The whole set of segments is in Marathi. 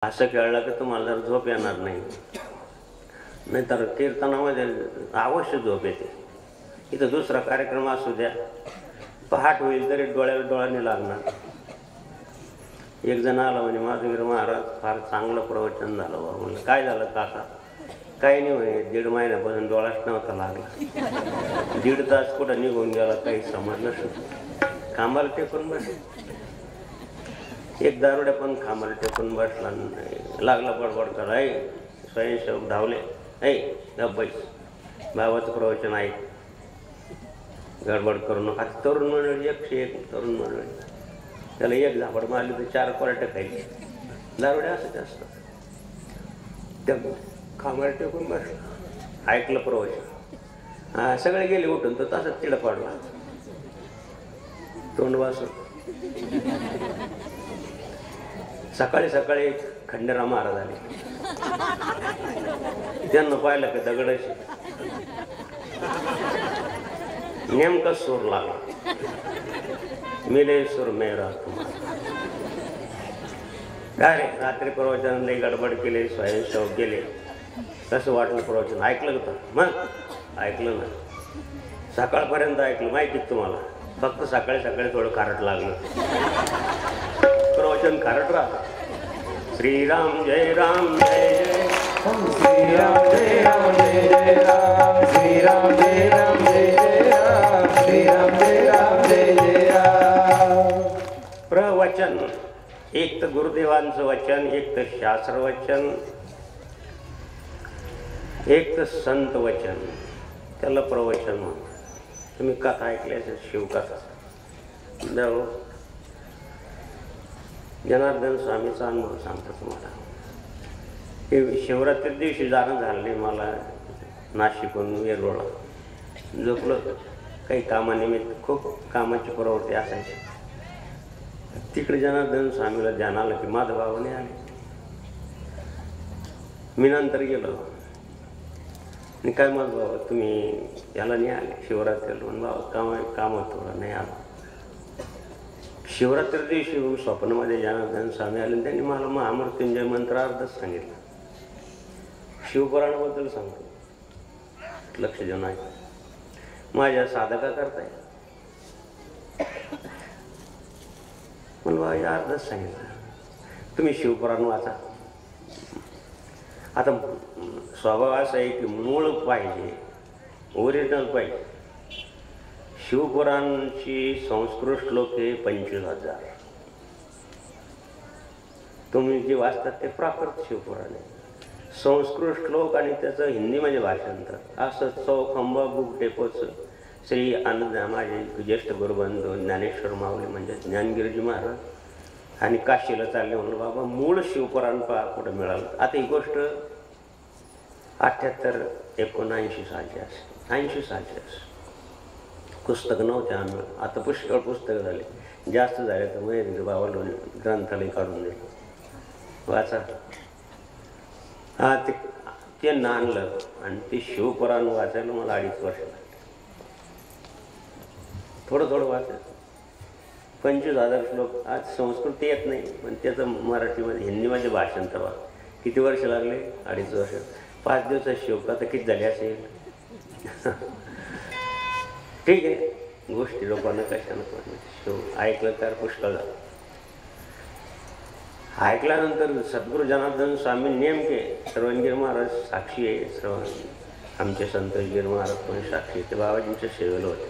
असं खेळलं की तुम्हाला जर झोप येणार नाही, नाहीतर कीर्तनामध्ये अवश्य झोप येते. इथं दुसरा कार्यक्रम असू द्या, पहाट होईल तरी डोळ्याला डोळ्याने लागणार. एक जण आला म्हणजे माधवीर महाराज फार चांगलं प्रवचन झालं बा. म्हणलं काय झालं काका? काही नाही म्हणे, 1.5 महिन्यापासून डोळाच नव्हता लागला. 1.5 तास कुठं निघून गेला काही समजलं. खांबाला टेकून बस, एक दारुड्या पण खांबाला टेकून बसला, लागला बडबड करा. ऐ स्वयंसेवक धावले, ऐ गप्प बाबाचं प्रवचन ऐक, गडबड करू नका. तरुण मंडळी 101 तरुण मंडळी, त्याला एक झापड मारली तर 4 कोराटे खायचे. दारुड्या असं असतं. त्या खांबाला टेकून बसला, ऐकलं प्रवचन. सगळे गेले उठून, तर तसंच तिडा पाडला, तोंड वासून. सकाळी सकाळी खंडेराव महाराज आले. त्यांना पाहिलं की दगडाशी नेमका सूर लागला. मिले सूर मेरा तुम्हाला. काय रे, रात्री प्रवचन लई गडबड केली, स्वयंसेवक गेले. कसं वाटलं प्रवचन? ऐकलं का? मग ऐकलं ना, सकाळपर्यंत ऐकलं. माहिती तुम्हाला, फक्त सकाळी सकाळी थोडं खारट लागलं. प्रवचन खारट राहतं. श्रीराम जय राम जय जय श्रीराम जय राम जय जय राम श्रीराम जय राम जय जय राम श्रीराम जय राम जय जय राम. प्रवचन एक तर गुरुदेवांचं वचन, एक तर शास्त्र वचन, एक तर संत वचन, त्याला प्रवचन म्हणतात. तुम्ही कथा ऐकल्याचं शिवकथा. जनार्दन स्वामीचा अनुभव सांगतो तुम्हाला. हे शिवरात्री दिवशी जाणं झालं नाही मला. नाशिकहून वेरूळला झोपलो, काही कामानिमित्त खूप कामाची प्रवृत्ती असायची. तिकडे जनार्दन स्वामीला ध्यान आलं की माझं बाबाने आले. मी नंतर गेलो, आणि काय माझं बाबा तुम्ही याला नाही आले शिवरात्रीला? म्हणून बाबा कामात थोडं नाही आलं. शिवरात्री दिवशी स्वप्नामध्ये जनार्दन स्वामी आले, त्यांनी मला महामृत्युंजय मंत्रार्धच सांगितलं. शिवपुराणाबद्दल सांगतो, लक्ष देऊन ऐका. माझ्या साधका करताय म्हणून या अर्धच सांगितलं. तुम्ही शिवपुराण वाचा. आता स्वभाव असा आहे की मूळ पाहिजे, ओरिजिनल पाहिजे. शिवपुराणची संस्कृत श्लोक हे 25,000. तुम्ही जे वाचतात ते प्राकृत शिवपुराण आहे. संस्कृत श्लोक आणि त्याचं हिंदीमध्ये भाषांतर असं चौखंबा बुक डेपोचं श्री आनंद माझे ज्येष्ठ गुरुबंधू ज्ञानेश्वर माऊली म्हणजे ज्ञानगिरीजी महाराज आणि काशीला चालले म्हणून बाबा मूळ शिवपुराण पहा कुठं मिळालं. आता ही गोष्ट 78-79 सालची असते, 80 सालची असते. पुस्तकं नव्हते आम्ही, आता पुष्कळ पुस्तकं झाले. जास्त झाले तर मग बाबाला ग्रंथालय काढून दिलं, वाचा. ते नाणलं आणि ते शिवपुराण वाचायला मला 2.5 वर्ष लागले. थोडं थोडं वाचायचं. 25,000 श्लोक. आज संस्कृत येत नाही, पण त्याचं मराठीमध्ये हिंदीमध्ये भाषांतर व्हा. किती वर्ष लागले? 2.5 वर्ष. 5 दिवसात शिवकथा किती झाली असेल? ठीक आहे, गोष्टी लोकांना कशानं पण शिव ऐकलं तर पुष्कळ झालं. ऐकल्यानंतर सद्गुरू जनार्दन स्वामी नेमके श्रवणगिरी महाराज साक्षी आहे. आमचे संतोषगिरी महाराज पण साक्षी, ते बाबाजींच्या सेवेला होते.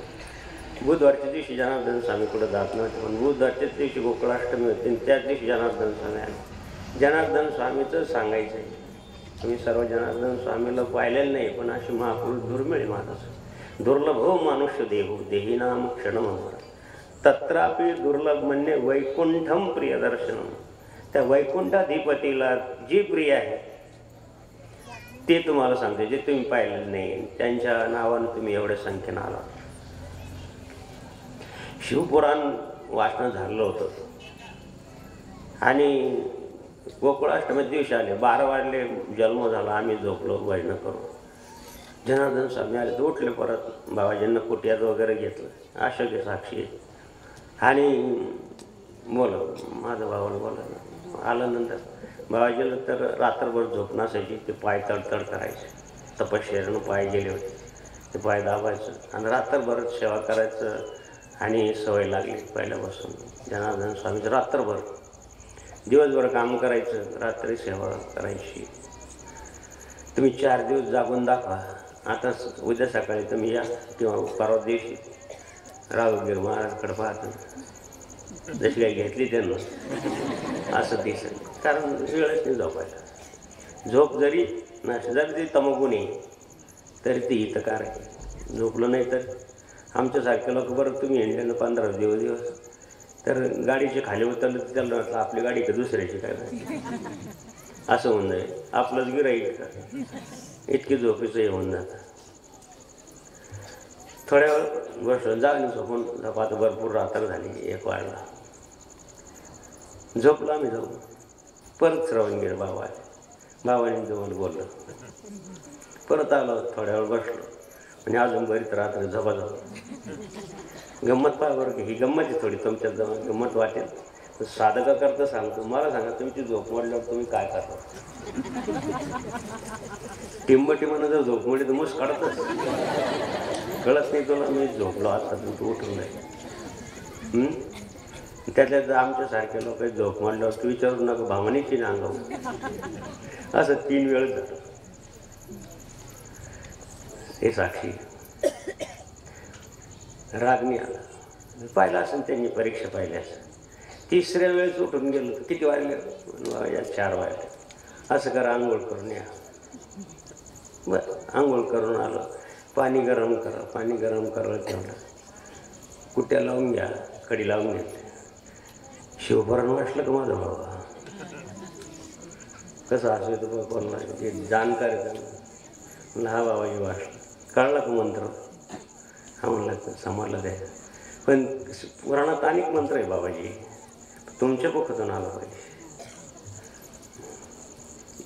बुधवारच्या दिवशी जनार्दन स्वामी कुठं जात नव्हते, पण बुधवारच्याच दिवशी गोकुळाष्टमी होती आणि त्याच दिवशी जनार्दन स्वामी आले. जनार्दन स्वामीचं सांगायचं आहे. तुम्ही सर्व जनार्दन स्वामीला पाहिलेलं नाही, पण अशी महापुरुष दुर्मिळ माणूस. दुर्लभ हो मनुष्य देहो देही नाम क्षणमंतर तत्रापि दुर्लभ म्हणजे वैकुंठम प्रिय दर्शनम. त्या वैकुंठाधिपतीला जी प्रिय आहे ते तुम्हाला सांगते, जे तुम्ही पाहिलेलं नाही. त्यांच्या नावानं तुम्ही एवढ्या संख्येनं आला. शिवपुराण वाचन झालं होतं आणि गोकुळाष्टमी दिवशी आले. 12 वाजले, जन्म झाला. आम्ही झोपलो भजन करू. जनार्दन स्वामी आले तर उठले. परत बाबाजींना कुट्यात वगैरे घेतलं. अशोक साक्षी आणि बोला माझं भावाला बोला. आल्यानंतर बाबाजीला तर रात्रभर झोप नसायची, ते पाय तडतड करायचे, तपश्चर्यानं पाय गेले होते, ते पाय दाबायचं आणि रात्रभर सेवा करायचं. आणि सवय लागली पहिल्यापासून जनार्दन स्वामीचं. रात्रभर दिवसभर काम करायचं, रात्री सेवा करायची. तुम्ही 4 दिवस जागून दाखवा. आता उद्या सकाळी तुम्ही या किंवा परवा दिवशी राहुलगीर महाराजकडे पाहतो, जशी काही घेतली त्यांना असं दिसेल. कारण वेळच नाही झोपायला. झोप जरी जरी ती तमगुणी तरी ती हितकार आहे. झोपलं नाही तर आमच्यासारखे लोक, बरं तुम्ही इंडियानं 15 दिवस तर गाडीचे खाली उतरलं तर त्याला वाटलं आपली गाडी का दुसऱ्याची काय असं होऊन जाईल. आपलंच गिऱ्हाईक का इतकी झोपेचं हे होऊन जातं. थोड्या वेळ गोष्ट जागली झोपून आता भरपूर रात्र झाली, 1 वाजला. झोपला आम्ही जाऊन परत श्रवणगीर बाबा आले. बाबांनी जवळ बोललं, परत आलो, थोड्या वेळ बसलो. म्हणजे अजून बरीच रात्र झोपाझोप. गंमत पहा बरं की ही गंमत आहे थोडी, तुमच्या जवळ गंमत वाटेल. साधका करता सांगतो, मला सांगा तुमची झोप मोडल्यावर तुम्ही काय करता? टिंबटिंबानं जर झोप मोडली तर मुस काढतच, कळत नाही तुला मी झोपलो आता तू उठून नाही. त्यातल्या आमच्यासारखे लोक झोप मोडल्यावर तू विचारू नका, भावनेची नांगाव असं 3 वेळ झालं. हे साक्षी रागणी आला, पाहिलं असं त्यांनी परीक्षा पाहिली असं. 3ऱ्या वेळेस उठून गेलो, किती वाजले? 4 वाजले. असं करा, आंघोळ करून या. बरं, आंघोळ करून आलं. पाणी गरम करा, पाणी गरम करायला ठेवलं. कुट्या लावून घ्या, कडी लावून घेतली. शिवपुराण वाचलं का माझं बाबा? कसं असं येतं कोणाला ते जाणकार आहे. म्हणलं हा बाबाजी वाचलं. कळला का मंत्र? हा म्हणलं समजलं द्या. पण पुराणात अनेक मंत्र आहे बाबाजी, तुमच्या पोखातून आला पाहिजे.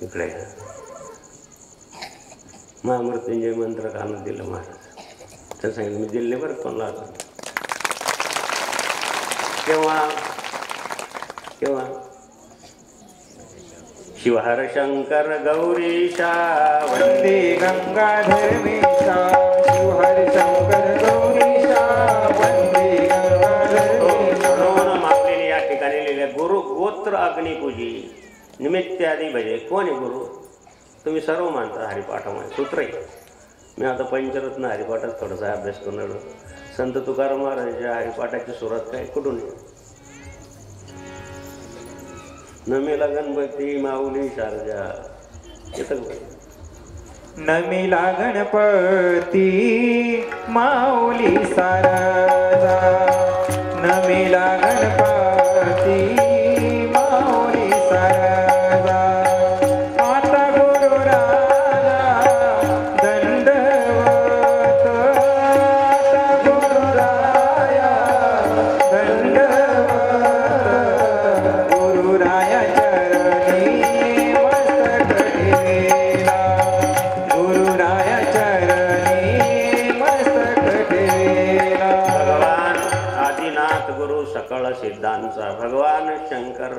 इकडे महामृत्युंजय मंत्र कानात दिलं महाराज. तर सांगितलं मी दिले बरं कोणाला. केव्हा शिवहर शंकर गौरीशा वंदे गंगाधर्मेशा. शिवहर शंकर गौरीशा वंदे गंगाधर्मेशा. म्हणून आपल्याला या ठिकाणी लिहिले गुरु गोत्र अग्निपूजी निमित्यादी भजे. कोण आहे गुरु? तुम्ही सर्व मानता हरिपाठामध्ये सूत्र आहे. मी आता पंचरत्न हरिपाठात थोडासा अभ्यास करून आलो. संत तुकाराम महाराजांच्या हरिपाठाची सुरुवात काय कुठून? नमेला गणपती माऊली शारजा. येतं का? नमेला गणपती माऊली शारदा. नमेला गणपती माऊली शारदा. आता गुरु राजा दंडवत. आता गुरु राया दंडवत. गुरु राया चरणी मस्तक ठेवेला. गुरु राया चरणी मस्तक ठेवेला. भगवान आदिनाथ गुरु सकळ सिद्धांचा. भगवान शंकर,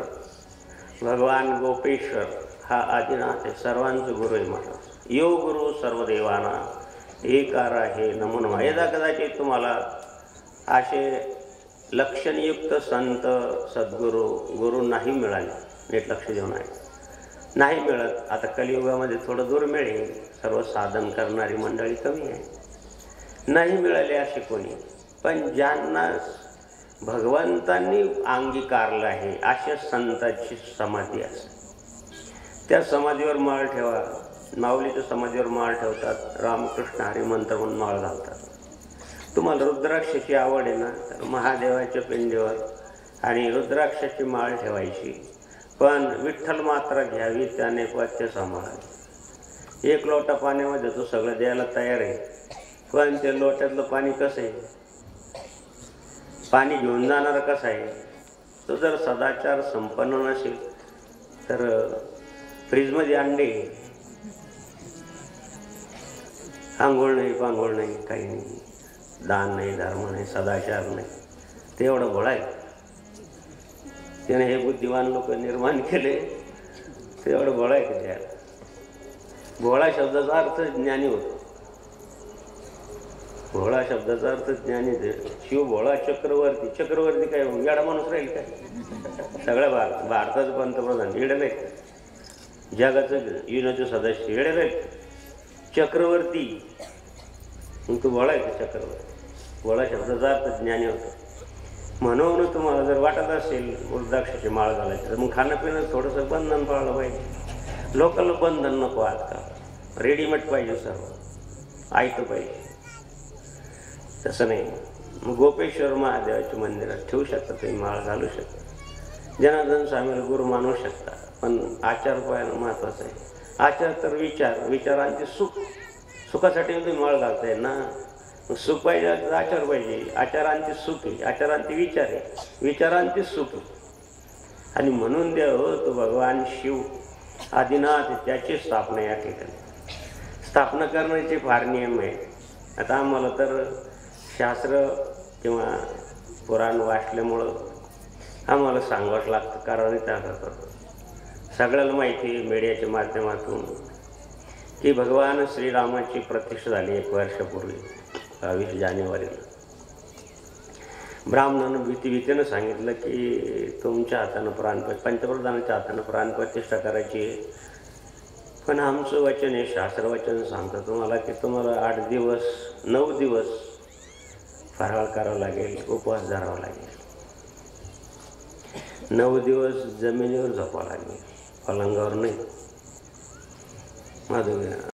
भगवान गोपेश्वर हा आदिनाथ आहे, सर्वांचं गुरु आहे महाराज. यो गुरु सर्वदेवाना एकार आहे नमो नमः. यदा कदाचित तुम्हाला असे लक्षणयुक्त संत सद्गुरू गुरु नाही मिळाले, नीट लक्ष देऊन आहे, नाही मिळत. आता कलियुगामध्ये थोडं दुर्मिळ आहे, सर्व साधन करणारी मंडळी कमी आहे. नाही मिळाले असे कोणी, पण ज्यांना भगवंतांनी अंगीकारलं आहे अशा संतांची समाधी असते. त्या समाधीवर माळ ठेवा. माऊलीच्या समाधीवर माळ ठेवतात, रामकृष्ण हरी मंत्र म्हणून माळ घालतात. तुम्हाला रुद्राक्षाची आवड आहे ना, तर महादेवाच्या पिंडीवर आणि रुद्राक्षाची माळ ठेवायची. पण विठ्ठल मात्र घ्यावी त्याने पथ्य सांभाळावे. 1 लोटा पाण्यामध्ये तो सगळं द्यायला तयार आहे, पण ते लोट्यातलं पाणी कसं आहे, पाणी घेऊन जाणार कसं आहे? तो जर सदाचार संपन्न नसेल तर फ्रीजमध्ये अंडे, आंघोळ नाही, पांघोळ नाही, काही नाही, दान नाही, धर्म नाही, सदाचार नाही, ते एवढं भोळा आहे. त्याने हे बुद्धिवान लोक निर्माण केले. ते एवढं भोळा आहे की द्यायला. भोळा शब्दाचा अर्थ ज्ञानी होतो. भोळा शब्दाचा अर्थ ज्ञानी. शिव भोळा चक्रवर्ती. चक्रवर्ती काय येडा माणूस राहील काय? सगळ्या भारताचं पंतप्रधान येडे नाही. जगाचं युनाचं सदस्य येडे नाही. चक्रवर्ती मग तू भोळा आहे का? चक्रवर्ती. भोळा शब्दाचा अर्थ ज्ञानी होतो. म्हणून तुम्हाला जर वाटत असेल रुद्राक्षाची माळ घालायची तर मग खाणं पिणं थोडंसं बंधन पाळलं पाहिजे. लोकांना बंधन नको. आजकाल रेडीमेड पाहिजे, सर्व ऐकतं पाहिजे. तसं नाही. मग गोपेश्वर महादेवाच्या मंदिरात ठेवू शकता, तुम्ही माळ घालू शकता. जनार्दन स्वामीला गुरु मानू शकता. पण आचार पाहायला महत्त्वाचं आहे. आचार तर विचारांचे सुखासाठी तुम्ही माळ घालताय ना. मग सुख पाहिजे तर आचार पाहिजे. आचारांचे सुख आहे, आचारांचे विचार आहे, विचारांचे सुख आहे. आणि म्हणून देव तो भगवान शिव आदिनाथ त्याची स्थापना या ठिकाणी. स्थापना करण्याचे फार नियम आहे. आता आम्हाला तर शास्त्र किंवा पुराण वाचल्यामुळं आम्हाला सांगावंच लागतं, कारण त्याला करतो. सगळ्याला माहिती आहे मीडियाच्या माध्यमातून की भगवान श्रीरामाची प्रतिष्ठा झाली 1 वर्षापूर्वी 22 जानेवारीला. ब्राह्मणानं भीतीनं सांगितलं की तुमच्या हातानं पंतप्रधानाच्या हातानं प्राणप्रतिष्ठा करायची. पण आमचं वचन आहे, शास्त्रवचन सांगतं तुम्हाला की तुम्हाला 8 दिवस 9 दिवस फराळ करावं लागेल, उपवास धरावा लागेल. 9 दिवस जमिनीवर झोपावं लागेल, पलंगावर नाही. माधुर्य